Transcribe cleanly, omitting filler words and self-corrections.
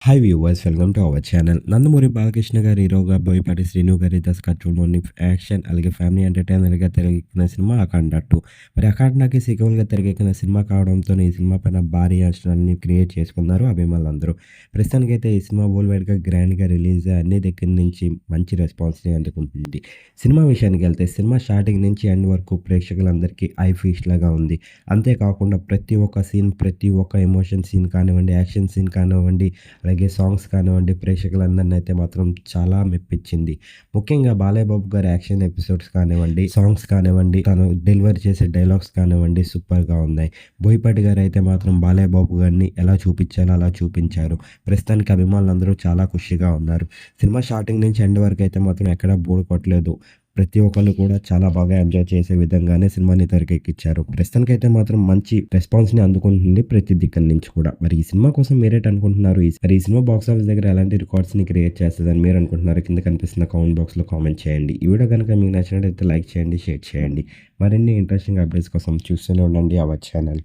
Hi viewers, welcome to our channel. Nandamuri Balakrishna గారి హీరోగా, బోయపాటి శ్రీను గారి దర్శకత్వంలోని యాక్షన్ అలాగే ఫ్యామిలీ ఎంటర్‌టైనర్‌గా తెరకెక్కిన సినిమా 'అఖండ 2'. మరి 'అఖండ'కి సీక్వెల్‌గా తెరకెక్కిన సినిమా కావడంతోనే ఈ సినిమా పైన భారీ అంచనాలని క్రియేట్ చేసుకున్నారు అభిమానులందరూ. ప్రస్తుతానికైతే ఈ సినిమా వరల్డ్ వైడ్‌గా గ్రాండ్‌గా రిలీజ్ అయ్యి అన్ని దగ్గర నుంచి మంచి రెస్పాన్స్‌ని అందుకుంటుంది. సినిమా విషయానికెళ్తే సినిమా స్టార్టింగ్ నుంచి ఎండ్ వరకు ప్రేక్షకులందరికీ ఐ ఫీస్ట్ లాగా ఉంది. అంతేకాకుండా ప్రతి ఒక్క సీన్, ప్రతి ఒక్క ఎమోషన్ సీన్ కానివ్వండి, యాక్షన్ సీన్ కానివ్వండి, అలాగే సాంగ్స్ కానివ్వండి, ప్రేక్షకులందరిని అయితే మాత్రం చాలా మెప్పించింది. ముఖ్యంగా బాలయ్య బాబు గారి యాక్షన్ ఎపిసోడ్స్ కానివ్వండి, సాంగ్స్ కానివ్వండి, తను డెలివరీ చేసే డైలాగ్స్ కానివ్వండి సూపర్‌గా ఉన్నాయి. బోయపాటి గారైతే మాత్రం బాలయ్య బాబు గారిని ఎలా చూపించాలో అలా చూపించారు. ప్రస్తుతానికి అభిమానులందరూ చాలా ఖుషిగా ఉన్నారు. సినిమా స్టార్టింగ్ నుంచి ఎండ్ వరకు అయితే మాత్రం ఎక్కడా బోర్ కొట్టలేదు. ప్రతి ఒక్కళ్ళు కూడా చాలా బాగా ఎంజాయ్ చేసే విధంగానే సినిమాని తెరకెక్కించారు. ప్రస్తుతానికైతే మాత్రం మంచి రెస్పాన్స్‌ని అందుకుంటుంది ప్రతి దిక్కుల నుంచి కూడా. మరి ఈ సినిమా కోసం మీరేటనుకుంటున్నారు? మరి ఈ సినిమా బాక్స్ ఆఫీస్ దగ్గర ఎలాంటి రికార్డ్స్‌ని క్రియేట్ చేస్తదని మీరు అనుకుంటున్నారు? కింద కనిపిస్తున్న కామెంట్ బాక్స్‌లో కామెంట్ చేయండి. ఈ వీడియో గనుక మీకు నచ్చినట్లయితే లైక్ చేయండి, షేర్ చేయండి. మరిన్ని ఇంట్రెస్టింగ్ అప్డేట్స్ కోసం చూస్తూనే ఉండండి అవర్ ఛానల్.